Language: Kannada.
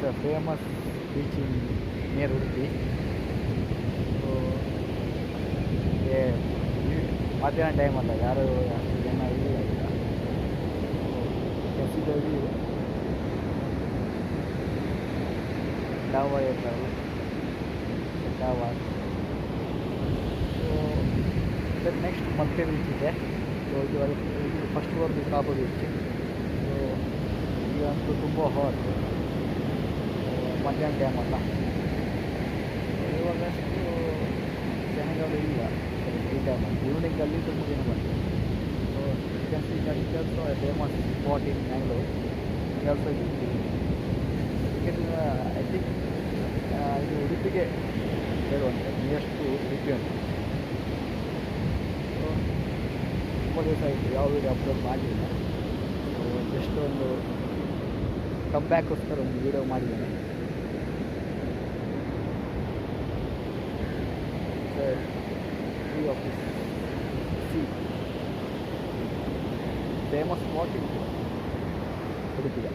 It's a famous beach in near Udupi. So, yeah, ಮಧ್ಯಾಹ್ನ ಟೈಮ್ ಅಲ್ಲ, ಯಾರು ಅಷ್ಟು ಜನ ಇಲ್ಲ ಈಗ. can see the view. Tower ಇರ್ತಾವೆ, ಟವರ್. ಸೊ ಇದರ ನೆಕ್ಸ್ಟ್ ಮತ್ತೆ ಬೀಚ್ ಇದೆ. ಸೊ ಇದು ಫಸ್ಟ್ ವರ್ದು ಕಾಪು ಬೀಚ್. ಸೊ ಇದಂತೂ ತುಂಬ ಹಾಟ್, ಮಧ್ಯಾಹ್ನ ಟೈಮ್ ಅಲ್ಲ. ಇವಾಗಷ್ಟು ಜನಗಳು ಇಲ್ಲ ಈ ಟೈಮಲ್ಲಿ. ಈವ್ನಿಂಗಲ್ಲಿ ತುಂಬ ಜನ ಬರ್ತಾರೆ. So can see that is also A famous spot in Mangalore. It also I think ಇದು ಉಡುಪಿಗೆ ಹೇಳುವಂತೆ ನಿಯರೆಸ್ಟ್ ಉಡುಪಿ ಅಂತ. ಸೊ ತುಂಬ ದಿವಸ ಆಯಿತು ಯಾವ ವೀಡಿಯೋ ಅಪ್ಲೋಡ್ ಮಾಡಲಿಲ್ಲ. ಸೊ ಜಸ್ಟ್ ಒಂದು ಕಮ್ಬ್ಯಾಕ್ಗೋಸ್ಕರ ಒಂದು ವೀಡಿಯೋ ಮಾಡಿದ್ದೇನೆ. View of this C, famous spot ಇತ್ತು ಉಡುಪಿಗೆ.